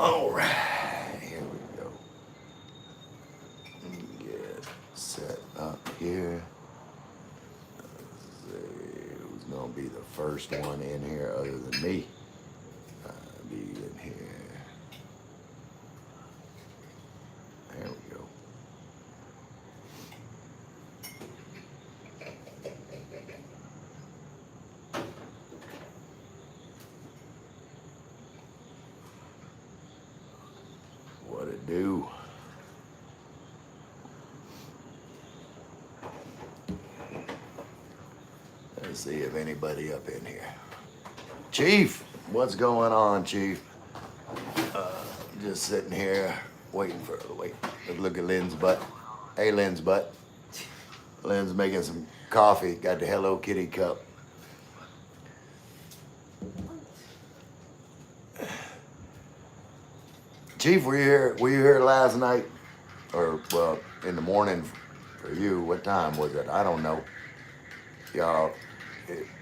All right, here we go. Get set up here. Let's see who's gonna be the first one in here other than me. Be in here. There we go. What it do? Let's see if anybody up in here. Chief, what's going on, Chief? Just sitting here waiting for wait. Let's look at Lynn's butt. Hey, Lynn's butt. Lynn's making some coffee. Got the Hello Kitty cup. Chief, were you here? Were you here last night, or well, in the morning for you? What time was it? I don't know. Y'all,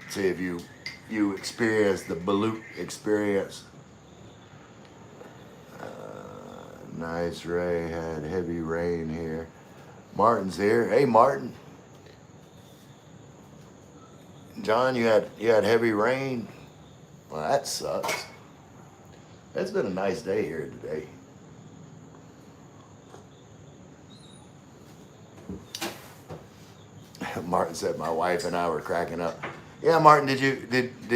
see if you experienced the balut experience. Nice Ray had heavy rain here. Martin's here. Hey, Martin. John, you had heavy rain. Well, that sucks. It's been a nice day here today. Martin said my wife and I were cracking up. Yeah, Martin, did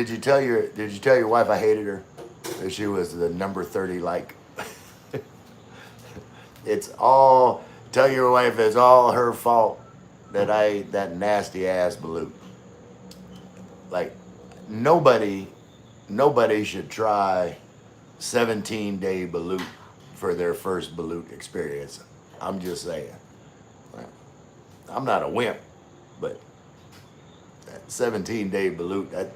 you tell your wife I hated her? That she was the number 30 like. It's all, tell your wife it's all her fault that I ate that nasty ass balut. Like nobody should try 17-day balut for their first balut experience. I'm just saying. I'm not a wimp, but that 17-day balut,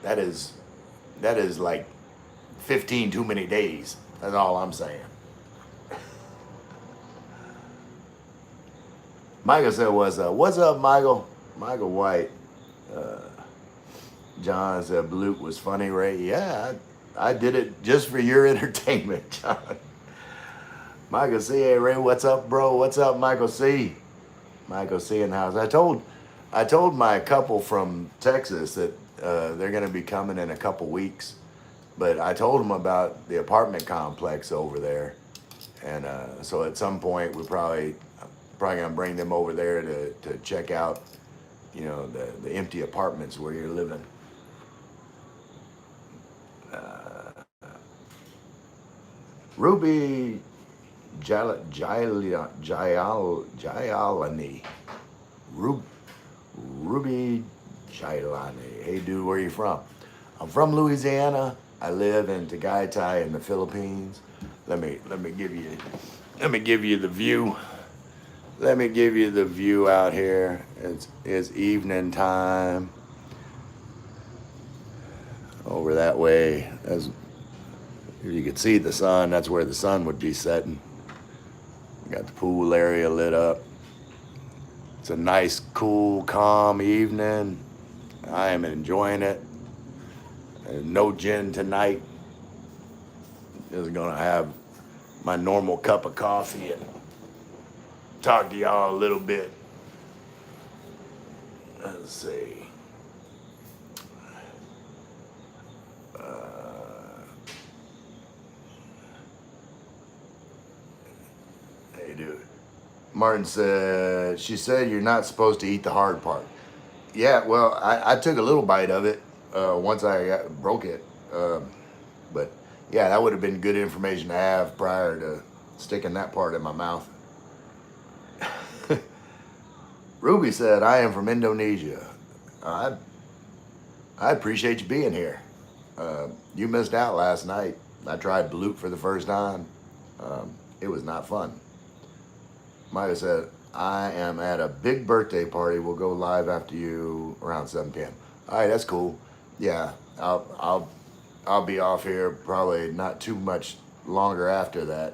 that is like 15 too many days. That's all I'm saying. Michael said, what's up? What's up, Michael? Michael White. John said, balut was funny, Ray. Yeah, I did it just for your entertainment, John. Michael C. Hey, Ray, what's up, bro? What's up, Michael C.? Michael C. in the house. I told my couple from Texas that they're going to be coming in a couple weeks, but I told them about the apartment complex over there, and so at some point we're probably gonna bring them over there to check out, you know, the empty apartments where you're living. Ruby Jayalani. Ruby Jailani. Hey, dude, where are you from? I'm from Louisiana. I live in Tagaytay in the Philippines. Let me give you the view. Let me give you the view out here. It's evening time. Over that way, as if you could see the sun, that's where the sun would be setting. Got the pool area lit up. It's a nice, cool, calm evening. I am enjoying it. No gin tonight. Just gonna have my normal cup of coffee and talk to y'all a little bit. Let's see. Hey, dude. Martin said, she said you're not supposed to eat the hard part. Yeah, well, I took a little bite of it once I broke it. But yeah, that would have been good information to have prior to sticking that part in my mouth. Ruby said, I am from Indonesia. I appreciate you being here. You missed out last night. I tried balut for the first time. It was not fun. Maya said, I am at a big birthday party. We'll go live after you around 7 p.m. All right, that's cool. Yeah, I'll be off here probably not too much longer after that.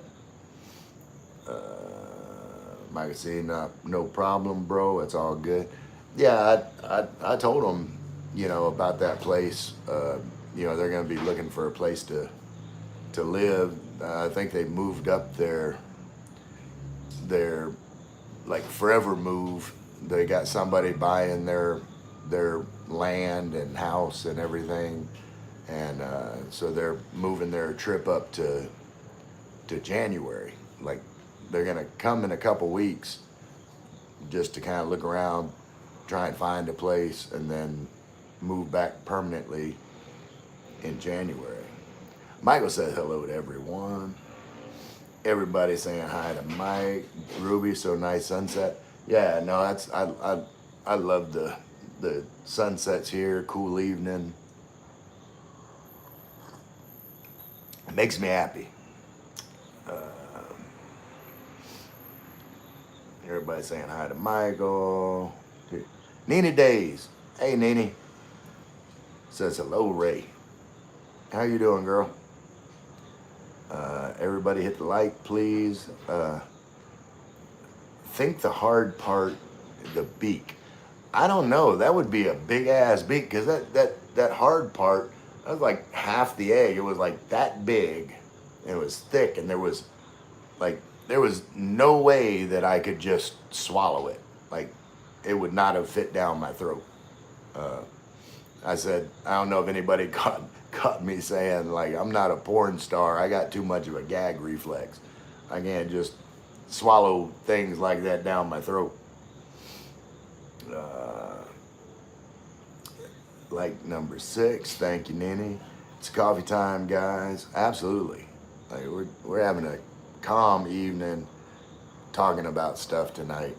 Mike said, no problem, bro. It's all good. Yeah, I told him, you know, about that place. You know, they're going to be looking for a place to live. I think they moved up their like forever move. They got somebody buying their land and house and everything, and so they're moving their trip up to January. Like they're gonna come in a couple weeks just to kind of look around, try and find a place, and then move back permanently in January. Michael says hello to everyone. Everybody saying hi to Mike. Ruby, so nice sunset. Yeah, no, that's I love the sunsets here. Cool evening. It makes me happy. Everybody saying hi to Michael. Nene Days. Hey, Nene. Says hello, Ray. How you doing, girl? Everybody hit the like, please. Think the hard part, the beak. I don't know. That would be a big ass beak because that hard part, that was like half the egg. It was like that big. And it was thick, and there was no way that I could just swallow it. Like it would not have fit down my throat. I said, I don't know if anybody caught me saying, like, I'm not a porn star. I got too much of a gag reflex. I can't just swallow things like that down my throat. Like number 6, thank you, Nene. It's coffee time, guys. Absolutely. Like we're having a calm evening, talking about stuff tonight.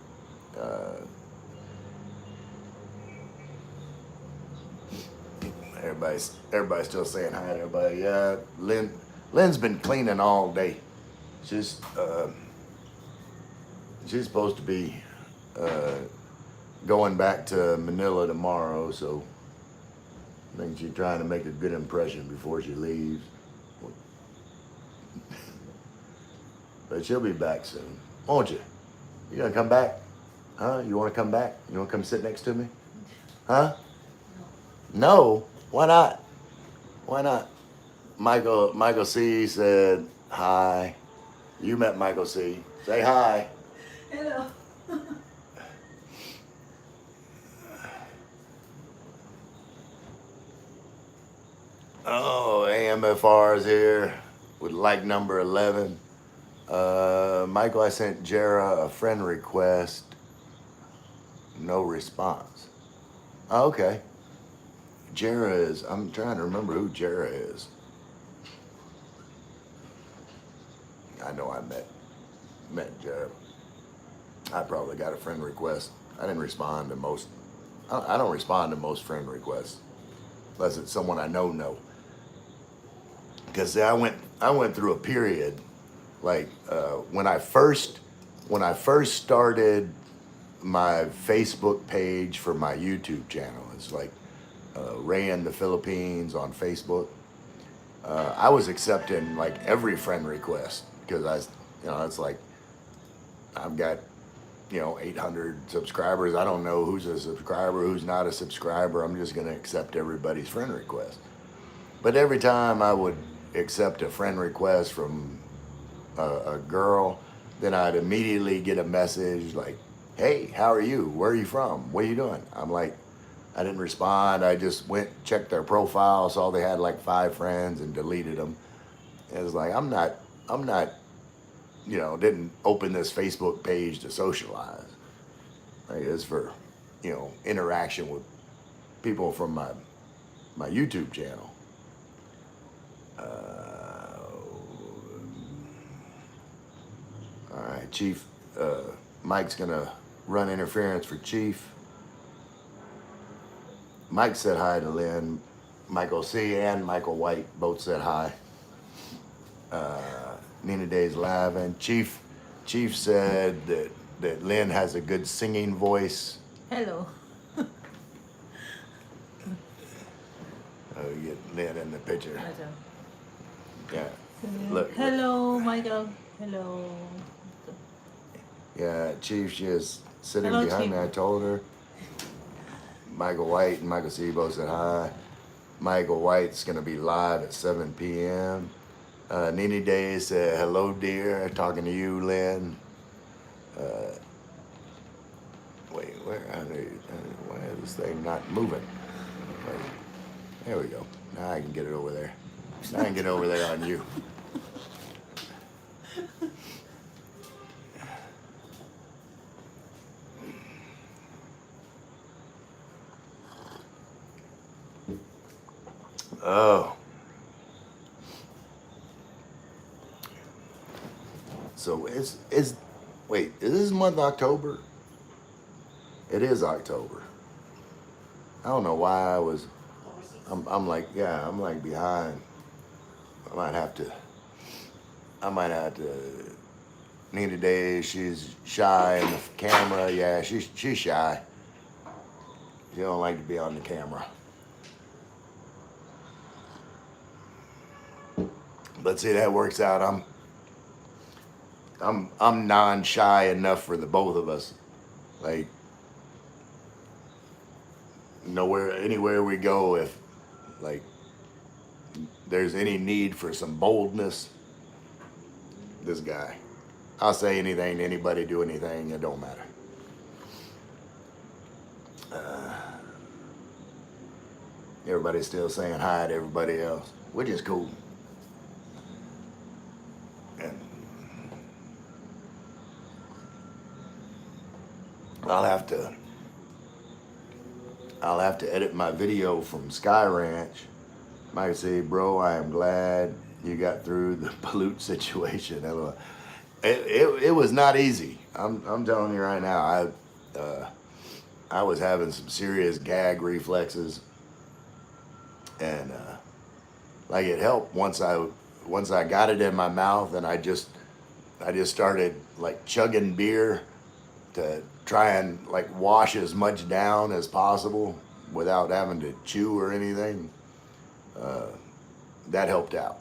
Everybody's still saying hi to everybody. Yeah, Lynn's been cleaning all day. She's supposed to be going back to Manila tomorrow, so I think she's trying to make a good impression before she leaves. But she'll be back soon, won't you? You gonna come back? Huh? You wanna come back? You wanna come sit next to me? Huh? No? Why not? Why not? Michael C said hi. You met Michael C. Say hi. Hello. Oh, AMFR is here with like number 11. Michael, I sent Jara a friend request. No response. Oh, okay. Jara is, I'm trying to remember who Jara is. I know I met Jara. I probably got a friend request. I didn't respond to most, I don't respond to most friend requests. Unless it's someone I know. Because I went through a period, like when I first started my Facebook page for my YouTube channel. It's like Ray in the Philippines on Facebook. I was accepting like every friend request because it's like I've got 800 subscribers. I don't know who's a subscriber, who's not a subscriber. I'm just gonna accept everybody's friend request. But every time I would accept a friend request from a girl, then I'd immediately get a message like, hey, how are you? Where are you from? What are you doing? I'm like, I didn't respond. I just went, checked their profile, saw they had like 5 friends and deleted them. It was like, I'm not, didn't open this Facebook page to socialize. Like it's for, interaction with people from my YouTube channel. All right, Chief, Mike's gonna run interference for Chief. Mike said hi to Lynn. Michael C. and Michael White both said hi. Nina Day's laughing. Chief said that Lynn has a good singing voice. Hello. Oh, you get Lynn in the picture. Yeah. Look. Hello, Michael. Hello. Yeah, Chief, she is sitting Hello, behind Chief. me. I told her. Michael White and Michael C. both said hi. Michael White's going to be live at 7 p.m. Nene Day said, hello, dear. Talking to you, Lynn. Wait, why is this thing not moving? Wait, there we go. Now I can get it over there. Now I can get over there on you. Oh. So wait, is this month October? It is October. I don't know why I'm like behind. I might have to need a day. She's shy in the camera. Yeah, she's shy. She don't like to be on the camera. But see, that works out. I'm non-shy enough for the both of us. Like anywhere we go, if like there's any need for some boldness, this guy. I'll say anything to anybody, do anything, it don't matter. Everybody's still saying hi to everybody else, which is cool. And I'll have to edit my video from Sky Ranch. Might say, bro, I am glad you got through the pollute situation. It was not easy. I'm telling you right now. I was having some serious gag reflexes, and like it helped once I got it in my mouth, and I just started like chugging beer to try and like wash as much down as possible without having to chew or anything. That helped out.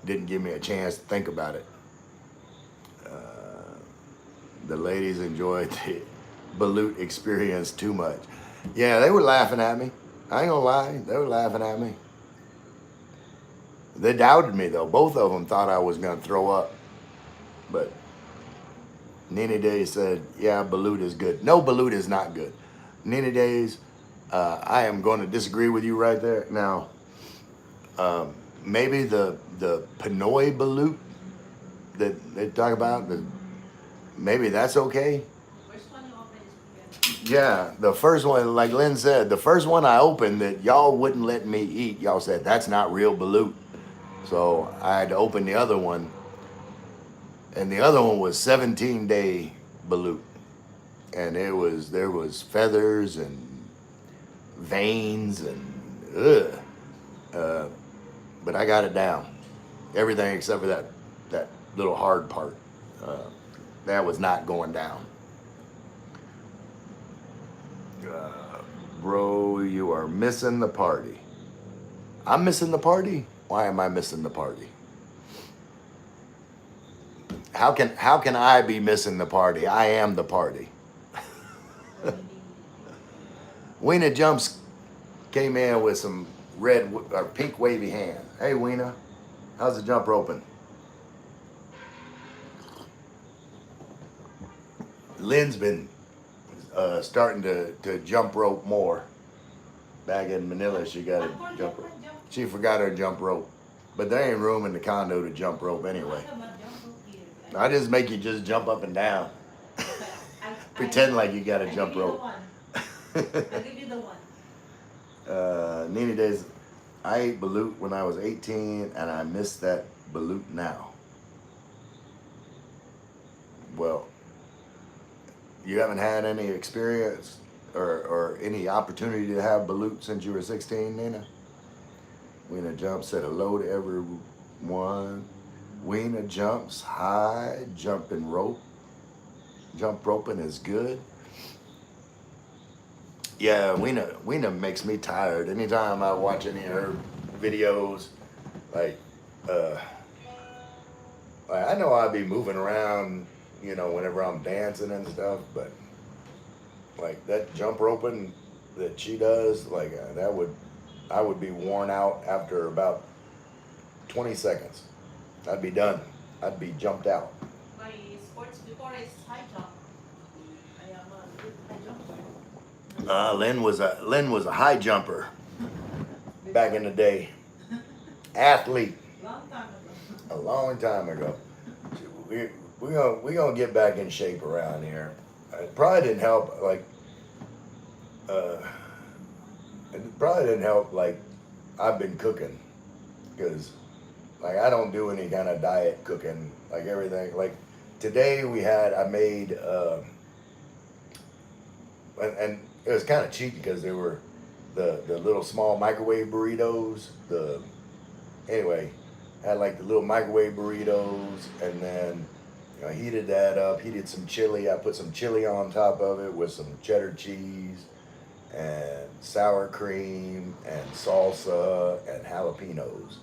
Didn't give me a chance to think about it. The ladies enjoyed the balut experience too much. Yeah, they were laughing at me. I ain't gonna lie, they were laughing at me. They doubted me though. Both of them thought I was gonna throw up. But Nene Day said, yeah, balut is good. No, balut is not good. Nene Days, I am going to disagree with you right there. Now, maybe the Pinoy balut that they talk about, maybe that's okay. First one you open is Yeah, the first one, like Lynn said, the first one I opened that y'all wouldn't let me eat, y'all said, that's not real balut. So I had to open the other one. And the other one was 17-day balut. And there was feathers and veins and but I got it down. Everything except for that little hard part. That was not going down. Bro, you are missing the party. I'm missing the party? Why am I missing the party? How can I be missing the party? I am the party. Weena Jumps came in with some red or pink wavy hand. Hey Weena, how's the jump roping? Lynn's been starting to jump rope more. Back in Manila, she got a jump rope. She forgot her jump rope, but there ain't room in the condo to jump rope anyway. I just make you just jump up and down. Pretend like you got a jump rope. I'll give you the one. Nene Days, I ate balut when I was 18 and I miss that balut now. Well, you haven't had any experience or any opportunity to have balut since you were 16, Nina? Weena Jump said hello to everyone. Weena Jumps high, jumping rope. Jump roping is good. Yeah, Weena makes me tired. Anytime I watch any of her videos, like I know I'd be moving around, whenever I'm dancing and stuff, but like that jump roping that she does, like that would I would be worn out after about 20 seconds. I'd be done. I'd be jumped out. My sports before is high jump. I am a good high jumper. Lynn was a high jumper back in the day. Athlete. Long time ago. A long time ago. We gonna get back in shape around here. It probably didn't help like I've been cooking, because like I don't do any kind of diet cooking, like everything. Like today I made and it was kind of cheap because they were the little small microwave burritos. Anyway, had like the little microwave burritos, and then I heated that up, heated some chili. I put some chili on top of it with some cheddar cheese and sour cream and salsa and jalapenos.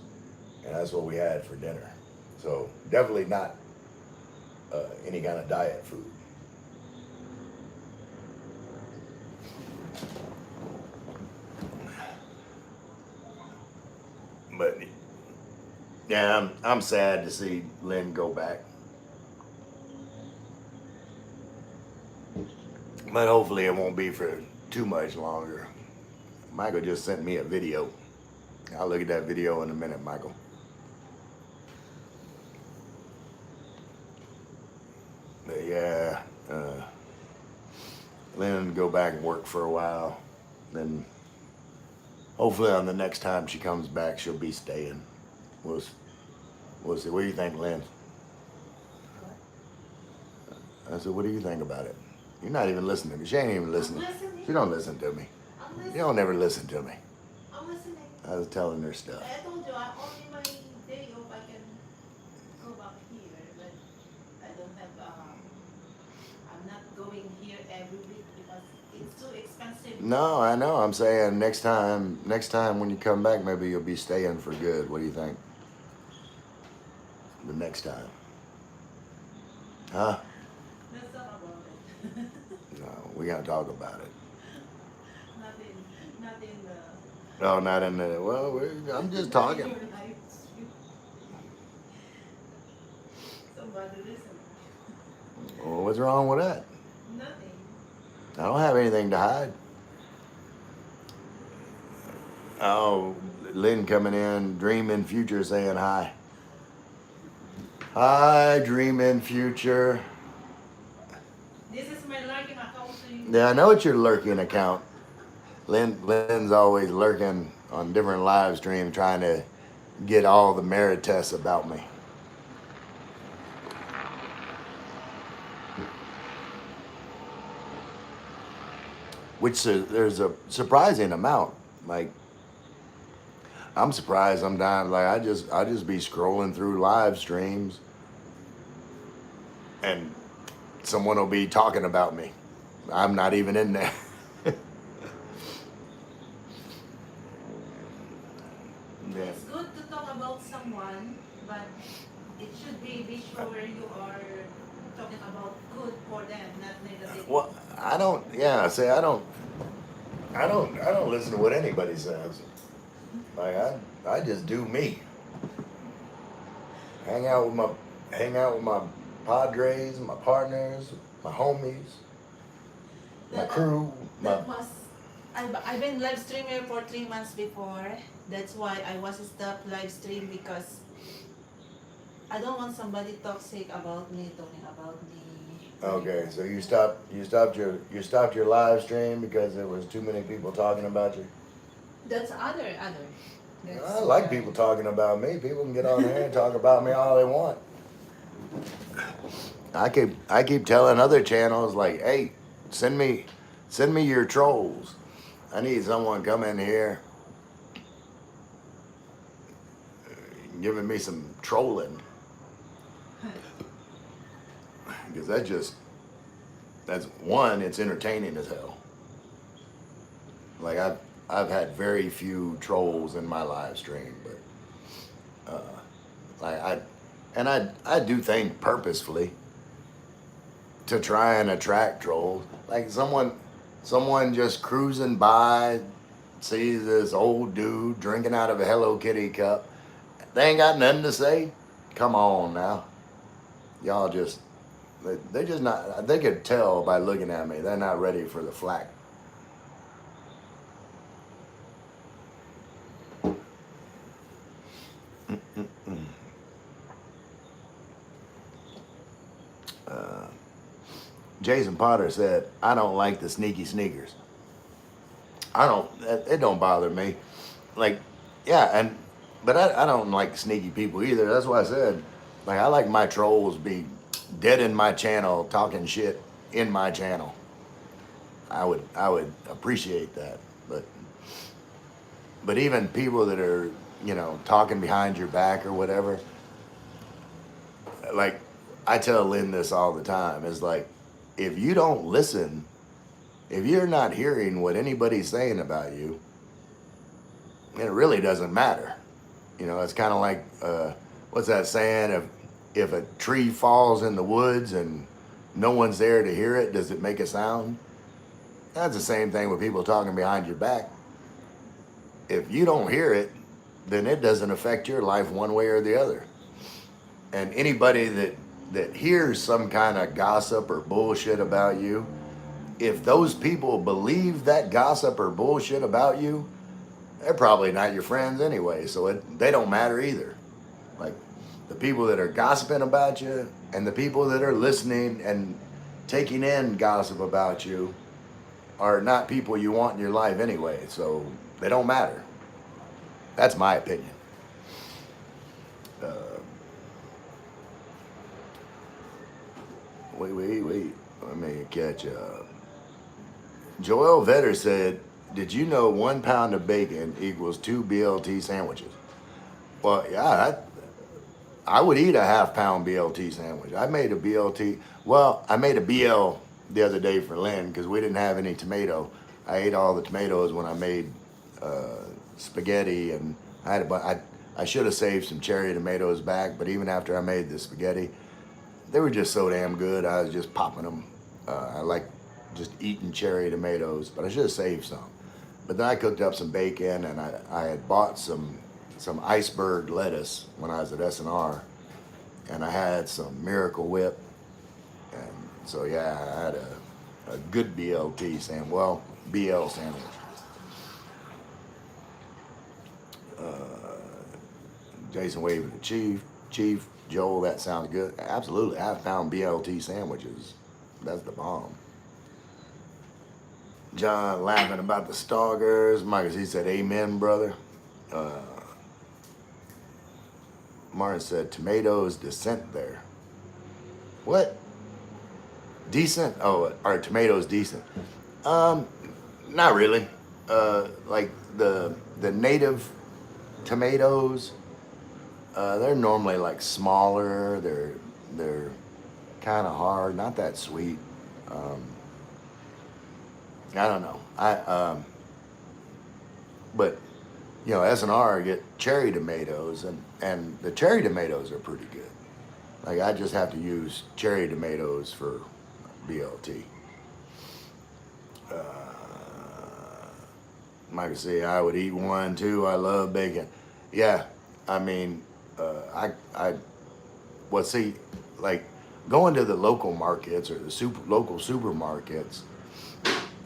And that's what we had for dinner. So definitely not any kind of diet food. But yeah, I'm sad to see Lynn go back. But hopefully it won't be for too much longer. Michael just sent me a video. I'll look at that video in a minute, Michael. But yeah, Lynn will go back and work for a while. Then hopefully on the next time she comes back, she'll be staying. We'll see. What do you think, Lynn? I said, what do you think about it? You're not even listening to me. She ain't even listening. She don't listen to me. You don't ever listen to me. I'm listening. I was telling her stuff. I told you, only my day off I can go back here, but I don't have, I'm not going here every week because it's too expensive. No, I know. I'm saying next time when you come back, maybe you'll be staying for good. What do you think? The next time. Huh? Let's talk about it. No, we gotta talk about it. Not in the... No, not in the, well, I'm just talking. Your life. Somebody listen. Well, what's wrong with that? Nothing. I don't have anything to hide. Oh, Lynn coming in, dreaming future, saying hi. Hi, dreaming future. This is my lurking account. So you... Yeah, I know it's your lurking account. Lynn's always lurking on different live streams trying to get all the merit tests about me. Which there's a surprising amount. Like, I'm surprised sometimes. Like I just be scrolling through live streams, and someone will be talking about me. I'm not even in there. Yeah. It's good to talk about someone, but it should be sure you are talking about good for them, not negative. Well, I don't. Yeah, see, I don't listen to what anybody says. Like I just do me. Hang out with my padres, my partners, my homies, my crew. That was I've been live streamer for 3 months before. That's why I was stopped live stream, because I don't want somebody toxic about me, talking about me. Okay, so you stopped your live stream because there was too many people talking about you. That's other. That's I like people talking about me. People can get on here and talk about me all they want. I keep telling other channels, like, hey, send me your trolls. I need someone come in here giving me some trolling. Because that's one, it's entertaining as hell. Like I've had very few trolls in my live stream, but like I do things purposefully to try and attract trolls. Like someone just cruising by, sees this old dude drinking out of a Hello Kitty cup. They ain't got nothing to say. Come on now. Y'all just, they just not, they could tell by looking at me. They're not ready for the flack. Jason Potter said, I don't like the sneaky sneakers. It don't bother me. Like, yeah, but I don't like sneaky people either. That's why I said, like, I like my trolls be dead in my channel, talking shit in my channel. I would appreciate that. But even people that are, talking behind your back or whatever, like, I tell Lynn this all the time, is like, if you don't listen, if you're not hearing what anybody's saying about you, it really doesn't matter. It's kind of like, what's that saying? If a tree falls in the woods and no one's there to hear it, does it make a sound? That's the same thing with people talking behind your back. If you don't hear it, then it doesn't affect your life one way or the other. And anybody that hears some kind of gossip or bullshit about you, if those people believe that gossip or bullshit about you, they're probably not your friends anyway, so they don't matter either. Like, the people that are gossiping about you and the people that are listening and taking in gossip about you are not people you want in your life anyway, so they don't matter. That's my opinion. Wait. Let me catch up. Joel Vetter said, did you know 1 pound of bacon equals 2 BLT sandwiches? Well, yeah, I would eat a half-pound BLT sandwich. I made a BLT. Well, I made a BL the other day for Lynn because we didn't have any tomato. I ate all the tomatoes when I made spaghetti, and I should have saved some cherry tomatoes back, but even after I made the spaghetti, they were just so damn good. I was just popping them. I like just eating cherry tomatoes, but I should have saved some. But then I cooked up some bacon, and I had bought some iceberg lettuce when I was at SNR, and I had some Miracle Whip, and so yeah, I had a good BLT sandwich. Well, BL sandwich. Jason waving the Chief, Joel, that sounds good. Absolutely, half-pound BLT sandwiches. That's the bomb. John laughing about the stalkers. Marcus, he said, amen, brother. Martin said, tomatoes decent there. What? Decent? Oh, are tomatoes decent? Not really. Like the native tomatoes, they're normally like smaller. They're kind of hard, not that sweet. I don't know. But SNR get cherry tomatoes, and the cherry tomatoes are pretty good. Like, I just have to use cherry tomatoes for BLT. Michael say I would eat one too. I love bacon. Yeah, I mean, like going to the local markets or the local supermarkets,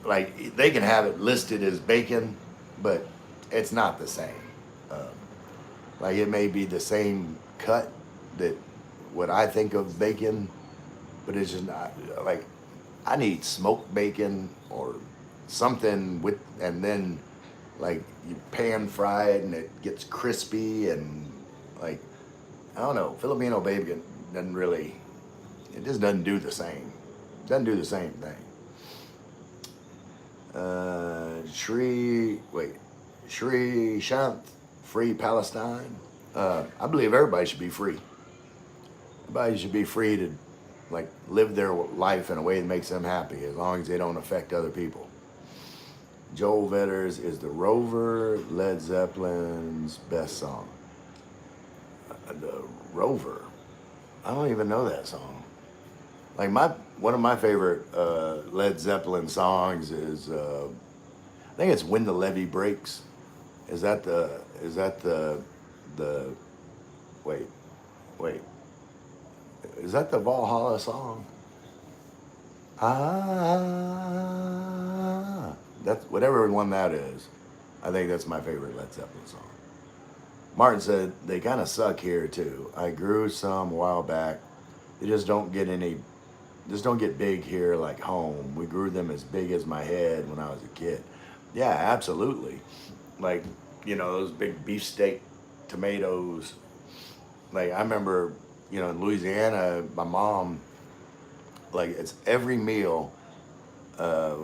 like they can have it listed as bacon, but it's not the same. Like, it may be the same cut that what I think of bacon, but it's just not. Like, I need smoked bacon or something with, and then like you pan fry it and it gets crispy, and like, I don't know, Filipino bacon doesn't really, it just doesn't do the same. It doesn't do the same thing. Shri Shanth, free Palestine. I believe everybody should be free. Everybody should be free to like live their life in a way that makes them happy, as long as they don't affect other people. Joel Vetters is The Rover, Led Zeppelin's best song. The Rover. I don't even know that song. Like, one of my favorite Led Zeppelin songs is I think it's When the Levee Breaks. Is that the wait, wait. Is that the Valhalla song? Ah, that's whatever one that is. I think that's my favorite Led Zeppelin song. Martin said they kind of suck here too. I grew some a while back. They just don't get big here like home. We grew them as big as my head when I was a kid. Yeah, absolutely. Like, those big beefsteak tomatoes. Like I remember, in Louisiana, my mom, like it's every meal,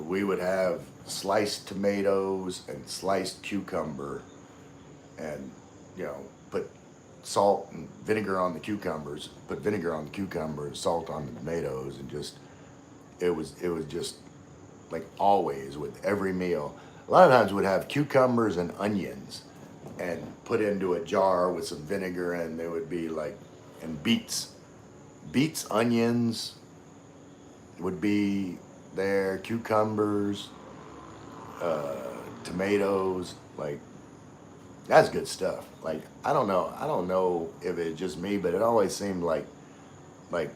we would have sliced tomatoes and sliced cucumber and, put salt and vinegar on the cucumbers, put vinegar on the cucumbers, salt on the tomatoes, and it was just like always with every meal. A lot of times we'd have cucumbers and onions and put into a jar with some vinegar, and there would be like, and beets, onions would be there, cucumbers, tomatoes, like that's good stuff. Like I don't know if it's just me, but it always seemed like like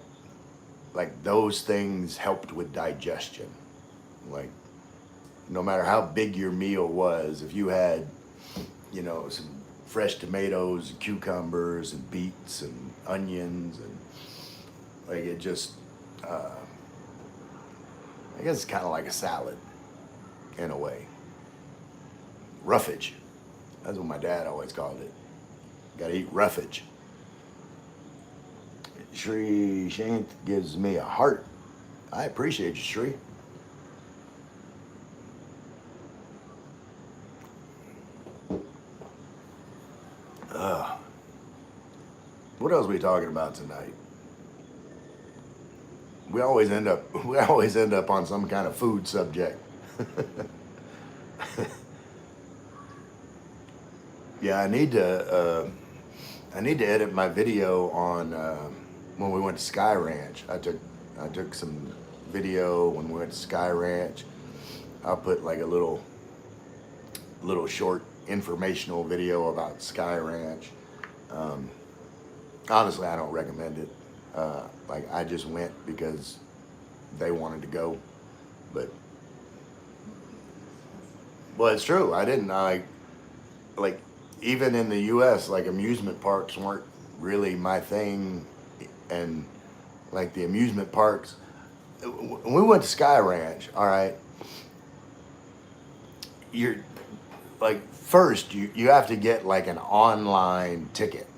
those things helped with digestion. Like no matter how big your meal was, if you had, some fresh tomatoes and cucumbers and beets and onions and like it just, I guess it's kind of like a salad in a way. Roughage. That's what my dad always called it. Got to eat roughage. Shri Shant gives me a heart. I appreciate you, Shri. What else are we talking about tonight? We always end up on some kind of food subject. Yeah, I need to edit my video on when we went to Sky Ranch. I took some video when we went to Sky Ranch. I'll put like a little short informational video about Sky Ranch. Honestly, I don't recommend it. Like I just went because they wanted to go, but well, it's true. I didn't. Like even in the U.S., like amusement parks weren't really my thing, and like the amusement parks. When we went to Sky Ranch, all right, you're like first you have to get like an online ticket.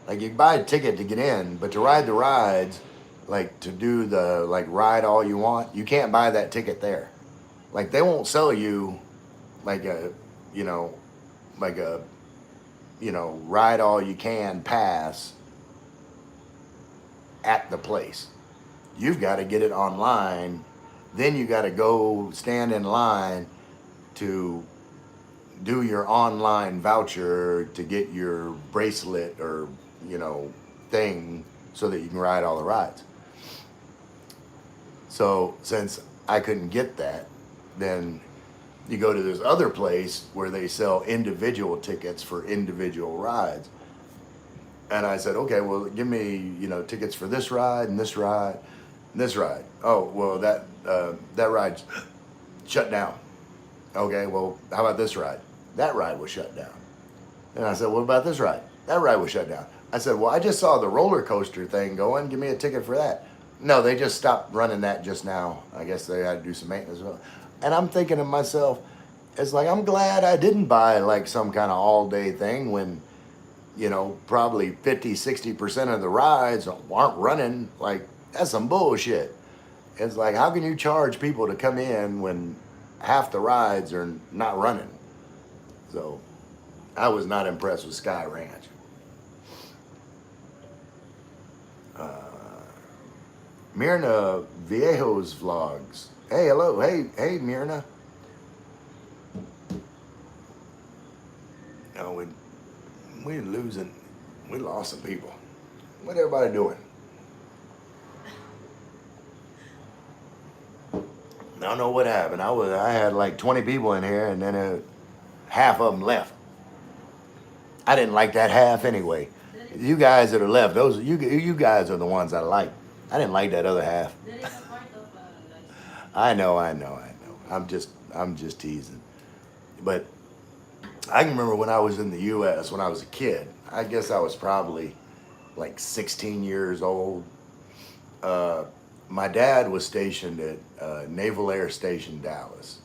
Like you buy a ticket to get in, but to ride the rides, like to do the like ride all you want, you can't buy that ticket there. Like they won't sell you like a, you know, like a, ride all you can pass at the place. You've got to get it online. Then you got to go stand in line to do your online voucher to get your bracelet or, thing so that you can ride all the rides. So since I couldn't get that, then you go to this other place where they sell individual tickets for individual rides. And I said, okay, well, give me, tickets for this ride and this ride and this ride. Oh, well, that ride's shut down. Okay, well, how about this ride? That ride was shut down. And I said, what about this ride? That ride was shut down. I said, well, I just saw the roller coaster thing going. Give me a ticket for that. No, they just stopped running that just now. I guess they had to do some maintenance. And I'm thinking to myself, it's like, I'm glad I didn't buy like some kind of all day thing when, probably 50, 60% of the rides aren't running. Like, that's some bullshit. It's like, how can you charge people to come in when half the rides are not running? So I was not impressed with Sky Ranch. Myrna Viejo's vlogs. Hey, hello. Hey, Myrna. No, we losing. We lost some people. What everybody doing? I don't know what happened. I had like 20 people in here, and then half of them left. I didn't like that half anyway. You guys that are left, those you guys are the ones I like. I didn't like that other half. There is a part of live stream. I know. I'm just teasing. But I can remember when I was in the U.S. when I was a kid. I guess I was probably like 16 years old. My dad was stationed at Naval Air Station Dallas,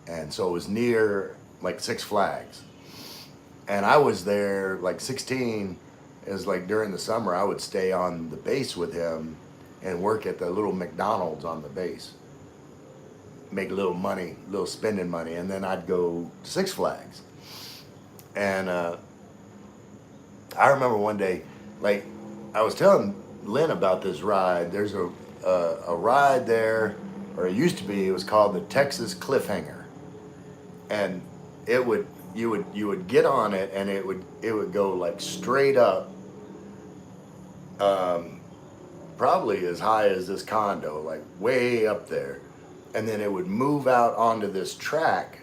and so it was near like Six Flags. And I was there like 16. It was like during the summer I would stay on the base with him and work at the little McDonald's on the base, make a little money, little spending money, and then I'd go to Six Flags. And I remember one day, like I was telling Lynn about this ride. There's a ride there, or it used to be. It was called the Texas Cliffhanger, and you would get on it, and it would go like straight up, probably as high as this condo, like way up there, and then it would move out onto this track,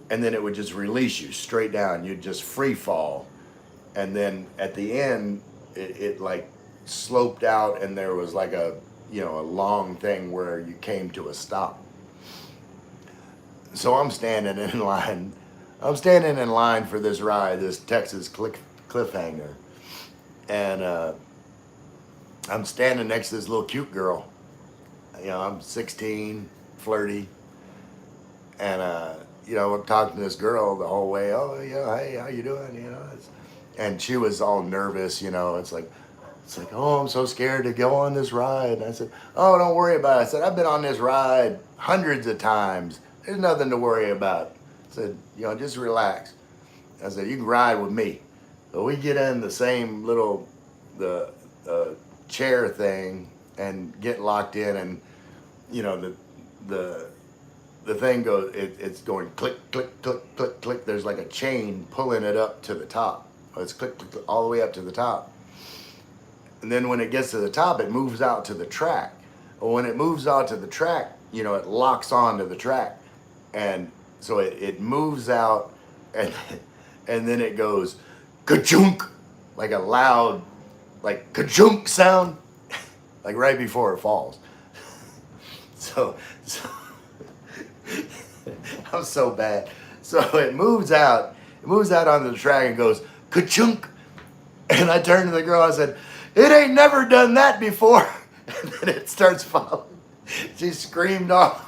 and then it would just release you straight down. You'd just free fall, and then at the end, it like sloped out, and there was like a long thing where you came to a stop. So I'm standing in line. I'm standing in line for this ride, this Texas Cliffhanger, and I'm standing next to this little cute girl. I'm 16, flirty, and I'm talking to this girl the whole way. Oh yeah, hey, how you doing? And she was all nervous. It's like, oh, I'm so scared to go on this ride. And I said, oh, don't worry about it. I said, I've been on this ride hundreds of times. There's nothing to worry about. I said, just relax. I said, you can ride with me. So we get in the same little the chair thing and get locked in, and the thing goes. It's going click, click, click, click, click. There's like a chain pulling it up to the top. It's click, click, click all the way up to the top. And then when it gets to the top, it moves out to the track. Well, when it moves out to the track, it locks onto the track. And so it moves out, and then it goes ka-chunk, like a loud, like ka-chunk sound, like right before it falls. So I'm so bad. So it moves out onto the track and goes ka-chunk. And I turned to the girl, I said, it ain't never done that before. And then it starts falling. She screamed off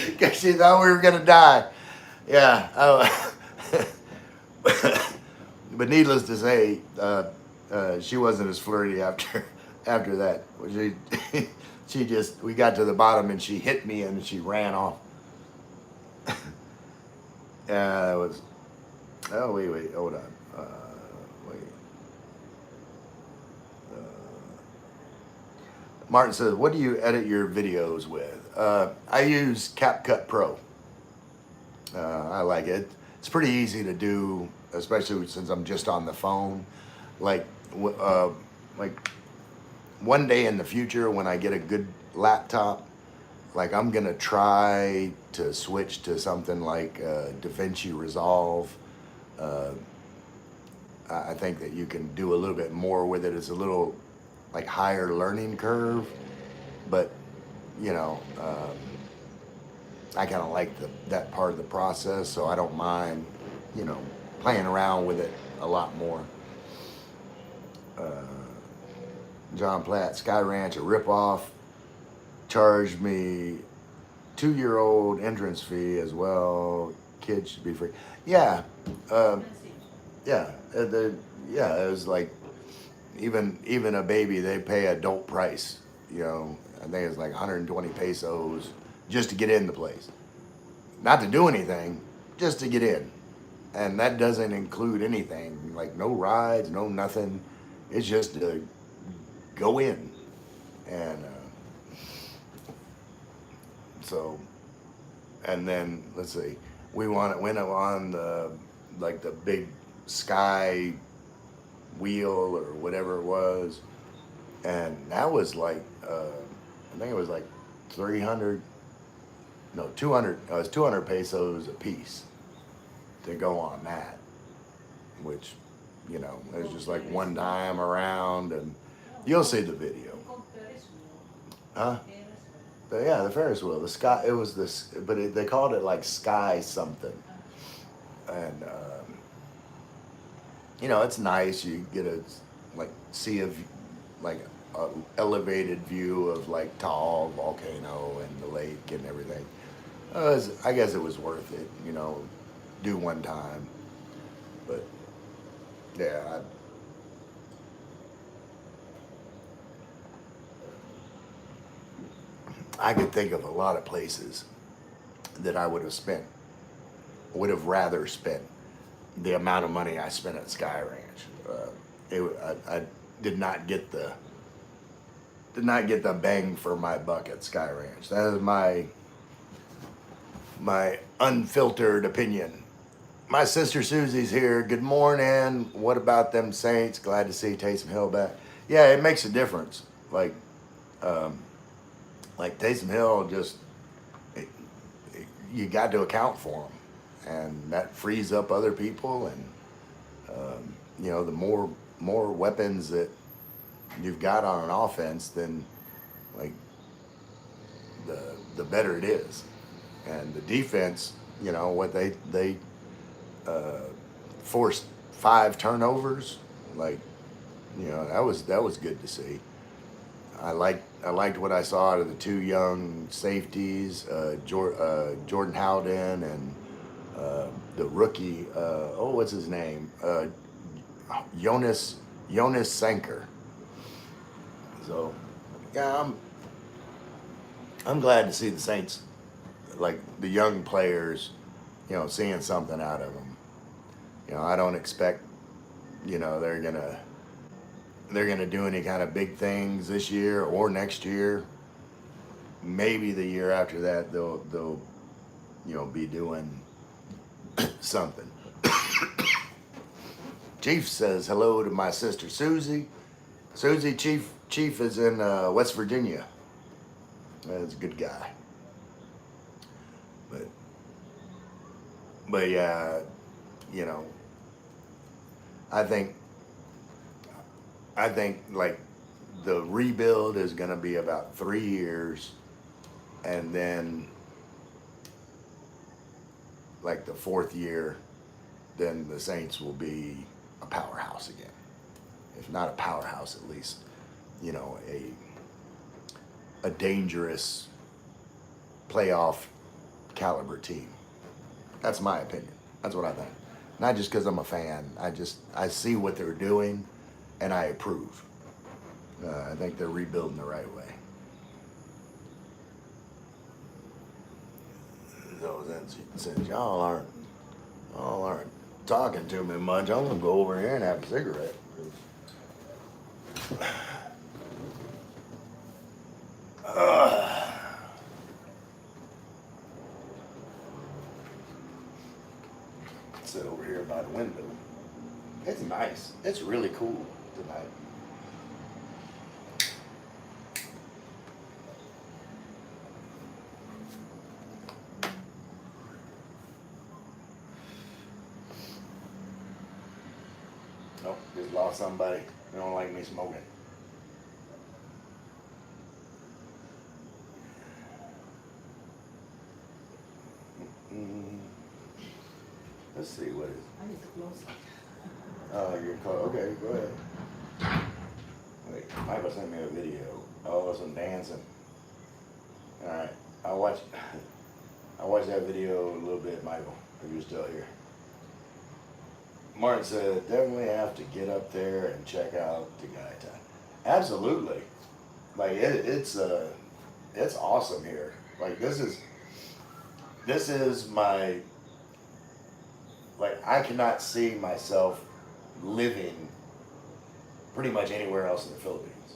because she thought we were going to die. Yeah. But needless to say, she wasn't as flirty after that. We got to the bottom and she hit me and she ran off. That was, oh, wait, hold on. Martin says, what do you edit your videos with? I use CapCut Pro. I like it. It's pretty easy to do, especially since I'm just on the phone. Like one day in the future when I get a good laptop, like I'm gonna try to switch to something like DaVinci Resolve. I think that you can do a little bit more with it. It's a little like higher learning curve, but I kind of like that part of the process, so I don't mind playing around with it a lot more. John Platt, Sky Ranch, a ripoff, charged me 2-year-old entrance fee as well. Kids should be free. Yeah, yeah, it was like even a baby, they pay adult price. I think it's like 120 pesos just to get in the place. Not to do anything, just to get in. And that doesn't include anything, like no rides, no nothing. It's just to go in. And and then let's see, we went on the big sky wheel or whatever it was, and that was like I think it was like 300, no, 200, it was 200 pesos a piece to go on that, which, you know, it was just like one time around, and you'll see the video. Huh? Yeah, the Ferris wheel. The sky, it was this, but they called it like sky something. And, you know, it's nice. You get a, like, see like a elevated view of like Taal volcano and the lake and everything. I guess it was worth it, you know, do one time. But yeah, I could think of a lot of places that I would have rather spent the amount of money I spent at Sky Ranch. I did not get the bang for my buck at Sky Ranch. That is my unfiltered opinion. My sister Susie's here. Good morning. What about them Saints? Glad to see Taysom Hill back. Yeah, it makes a difference. Like Taysom Hill, just you got to account for him, and that frees up other people. And you know, the more weapons that you've got on an offense, then like the better it is. And the defense, you know, what they forced 5 turnovers, like, you know, that was good to see. I liked what I saw out of the 2 young safeties, Jordan Howden and the rookie, what's his name? Jonas Sanker. So, yeah, I'm glad to see the Saints, like the young players, you know, seeing something out of them. You know, I don't expect, you know, they're gonna do any kind of big things this year or next year. Maybe the year after that they'll you know, be doing something. Chief says hello to my sister Susie. Susie, Chief is in West Virginia. That's a good guy. But yeah, you know, I think like the rebuild is going to be about 3 years, and then like the 4th year, then the Saints will be a powerhouse again. If not a powerhouse, at least, you know, a dangerous playoff caliber team. That's my opinion. That's what I think. Not just because I'm a fan. I see what they're doing, and I approve. I think they're rebuilding the right way. So since y'all aren't talking to me much, I'm gonna go over here and have a cigarette. Sit over here by the window. It's nice. It's really cool tonight. Nope, just lost somebody. They don't like me smoking. Let's see, what is it? I need to close it. Oh, you're close. Okay, go ahead. Wait, Michael sent me a video. Oh, some dancing. All right, I'll watch that video a little bit, Michael, if you're still here. Martin said, definitely have to get up there and check out Tagaytay. Absolutely. Like, it's awesome here. Like, this is my, like, I cannot see myself living pretty much anywhere else in the Philippines.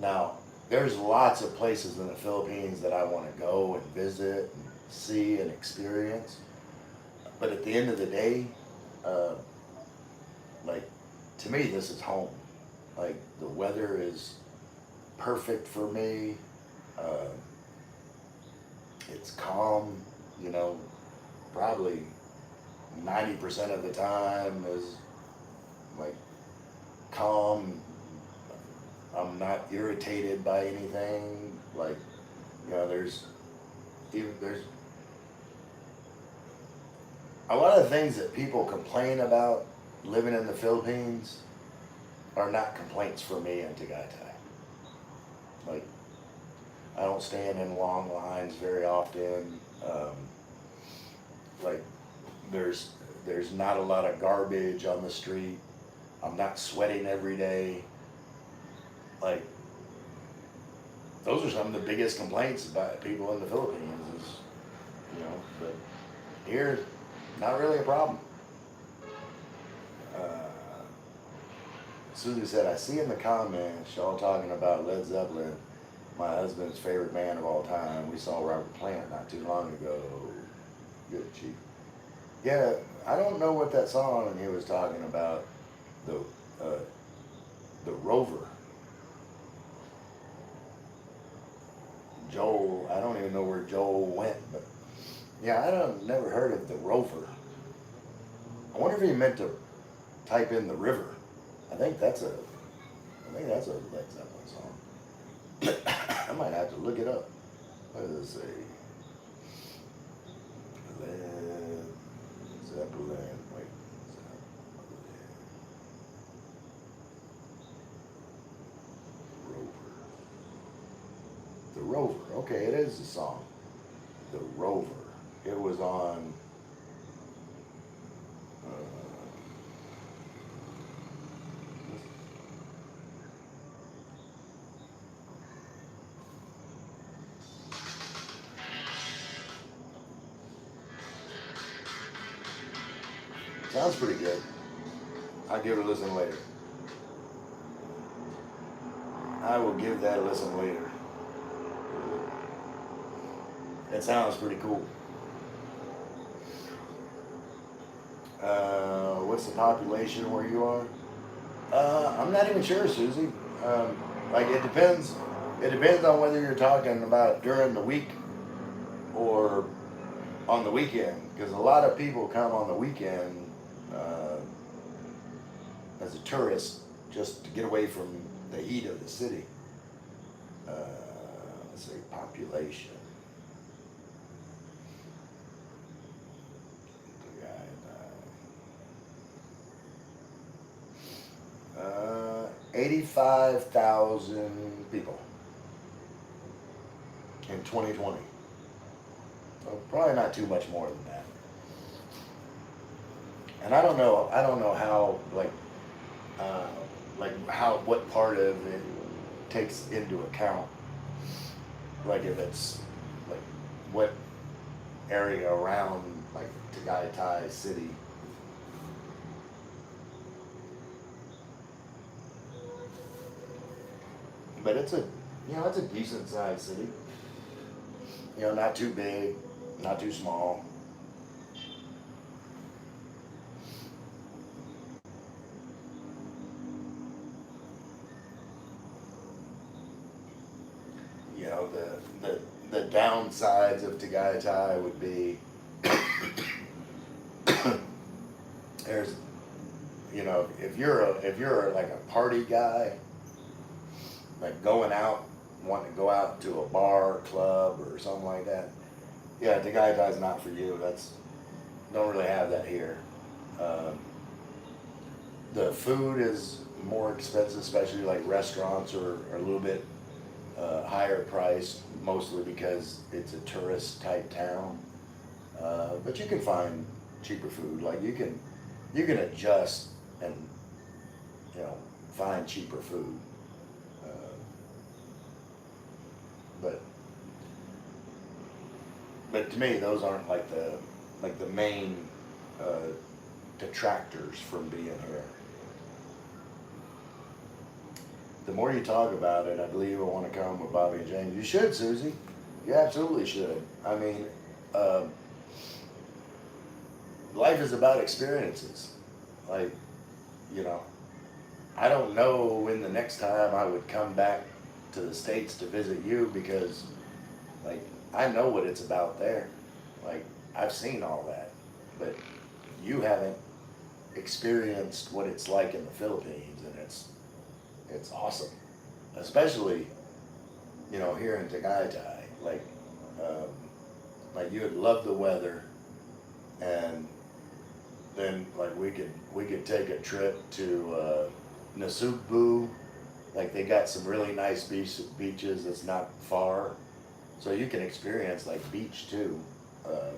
Now, there's lots of places in the Philippines that I want to go and visit and see and experience. But at the end of the day, like, to me, this is home. Like, the weather is perfect for me. it's calm, you know, probably 90% of the time is like calm. I'm not irritated by anything. Like, you know, there's a lot of things that people complain about living in the Philippines are not complaints for me in Tagaytay. Like, I don't stand in long lines very often. Like, there's not a lot of garbage on the street. I'm not sweating every day. Like, those are some of the biggest complaints about people in the Philippines is, you know, but here, not really a problem. Susie said, I see in the comments y'all talking about Led Zeppelin, my husband's favorite band of all time. We saw Robert Plant not too long ago. Good, Chief. Yeah, I don't know what that song he was talking about. The Rover. Joel, I don't even know where Joel went, but yeah, never heard of the Rover. I wonder if he meant to type in the river. I think that's a Led Zeppelin song. I might have to look it up. What does it say? Led Zeppelin. Wait. Rover. The Rover. Okay, it is the song. The Rover. It was on. Sounds pretty good. I'll give it a listen later. I will give that a listen later. That sounds pretty cool. What's the population where you are? I'm not even sure, Susie. Like it depends. It depends on whether you're talking about during the week or on the weekend. Because a lot of people come on the weekend as a tourist just to get away from the heat of the city. Let's say population. 85,000 people in 2020. So probably not too much more than that. And I don't know how what part of it takes into account, like if it's like what area around like Tagaytay city. But it's a decent sized city. You know, not too big, not too small. You know, the downsides of Tagaytay would be there's, you know, if you're like a party guy, like going out, wanting to go out to a bar, club, or something like that, yeah, Tagaytay's not for you. Don't really have that here. The food is more expensive, especially like restaurants are a little bit higher priced, mostly because it's a tourist type town. But you can find cheaper food. Like you can adjust and, you know, find cheaper food. But to me, those aren't like the main detractors from being here. The more you talk about it, I believe I want to come with Bobby and James. You should, Susie. You absolutely should. I mean, life is about experiences. Like, you know, I don't know when the next time I would come back to the States to visit you because Like, I know what it's about there. Like, I've seen all that. But you haven't experienced what it's like in the Philippines, and it's awesome. Especially, you know, here in Tagaytay. Um, like you would love the weather, and then like we could take a trip to Nasugbu. Like they got some really nice beaches that's not far, so you can experience like beach too. Uh,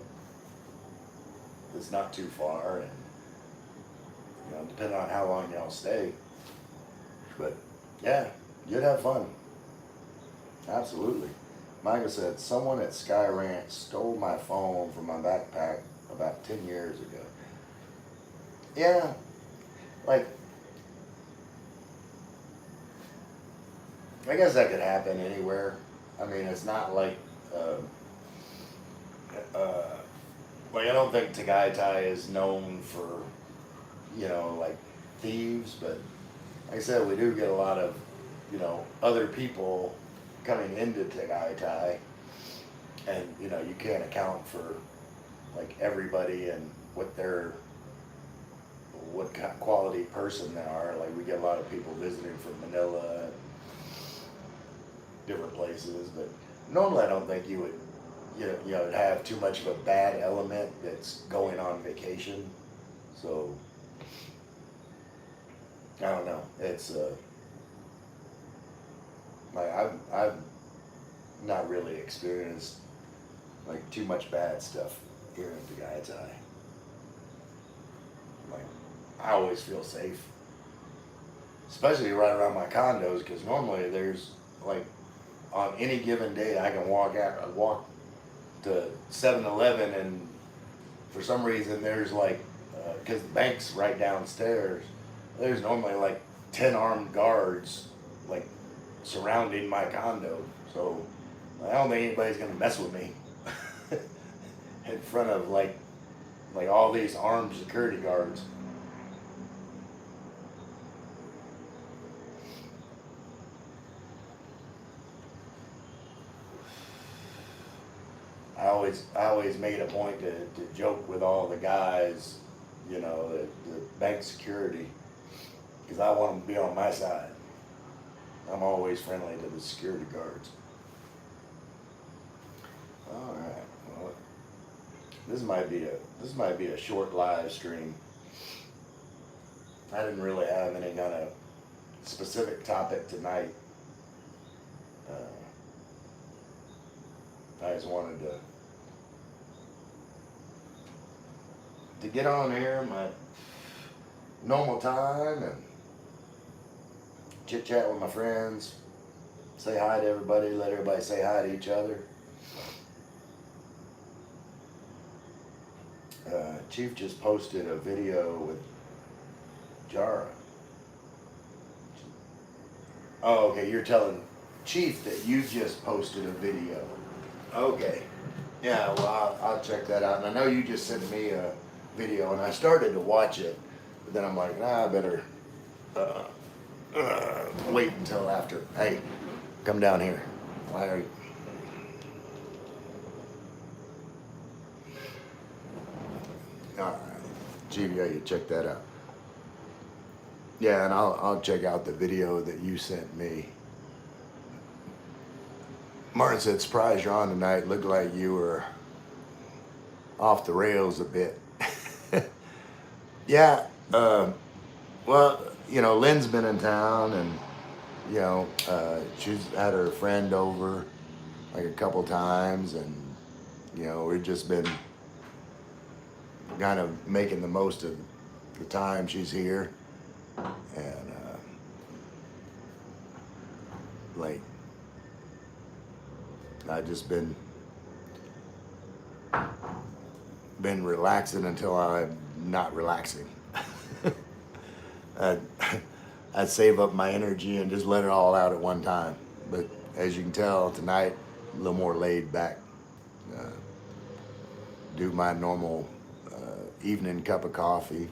it's not too far, and you know, depending on how long y'all stay. But yeah, you'd have fun. Absolutely. Micah said, someone at Sky Ranch stole my phone from my backpack about 10 years ago. Yeah, like, I guess that could happen anywhere. I mean, it's not uh, like I don't think Tagaytay is known for, you know, like thieves, but like I said, we do get a lot of, you know, other people coming into Tagaytay, and you know, you can't account for like everybody and what kind of quality person they are. Like we get a lot of people visiting from Manila, different places, but normally I don't think you would, you know, have too much of a bad element that's going on vacation. So I don't know. It's like I've not really experienced like too much bad stuff here in Tagaytay. Like I always feel safe, especially right around my condos, because normally there's like on any given day I can walk to 7-Eleven, and for some reason there's like because the bank's right downstairs, there's normally like 10 armed guards like surrounding my condo. So I don't think anybody's gonna mess with me in front of like all these armed security guards. I always made a point to joke with all the guys, you know, the bank security, because I want them to be on my side. I'm always friendly to the security guards. All right. Well, this might be a short live stream. I didn't really have any kind of specific topic tonight. I just wanted to get on here my normal time and chit chat with my friends, say hi to everybody, let everybody say hi to each other. Chief just posted a video with Jara. Oh, okay, you're telling Chief that you just posted a video. Okay. Yeah, well, I'll check that out. And I know you just sent me a video, and I started to watch it, but then I'm like, nah, I better wait until after. Hey, come down here. Why are you? All right. Chief, yeah, you check that out. Yeah, and I'll check out the video that you sent me. Martin said, surprised you're on tonight. Looked like you were off the rails a bit. Yeah, well, you know, Lynn's been in town, and, you know, she's had her friend over like a couple times, and, you know, we've just been kind of making the most of the time she's here. And, like, I just been relaxing until I'm not relaxing. I'd save up my energy and just let it all out at one time. But as you can tell, tonight, a little more laid back. Do my normal evening cup of coffee.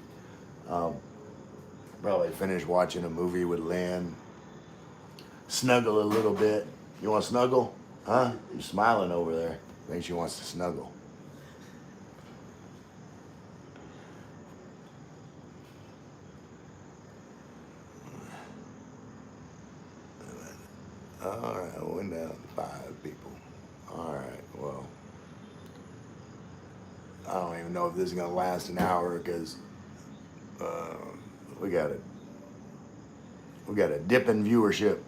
Probably finish watching a movie with Lynn. Snuggle a little bit. You want to snuggle? Huh? You're smiling over there. I think she wants to snuggle. All right, I went down to 5 people. All right, well, I don't even know if this is gonna last an hour because uh, we got a dip in viewership,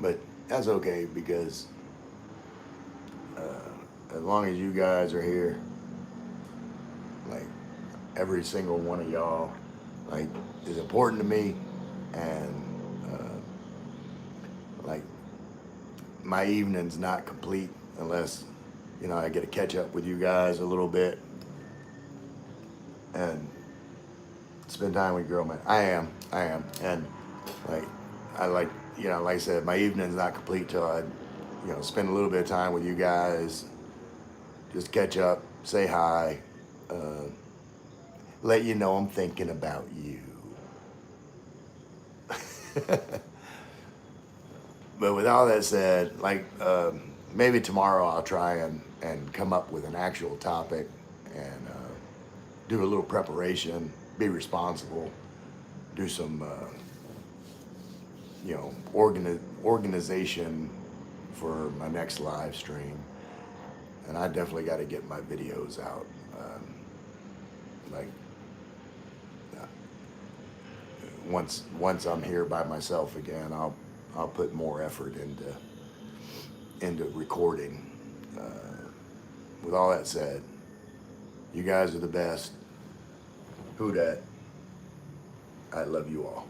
but that's okay because as long as you guys are here, like every single one of y'all, like is important to me, and like my evening's not complete unless I get to catch up with you guys a little bit and spend time with your girl. Man, I am, and like I like I said, my evening's not complete till I spend a little bit of time with you guys, just catch up, say hi, uh, let you know I'm thinking about you. But with all that said, like maybe tomorrow I'll try and come up with an actual topic and do a little preparation, be responsible, do some organization for my next live stream, and I definitely got to get my videos out. Like once I'm here by myself again, I'll put more effort into recording. With all that said, you guys are the best. Who dat? I love you all.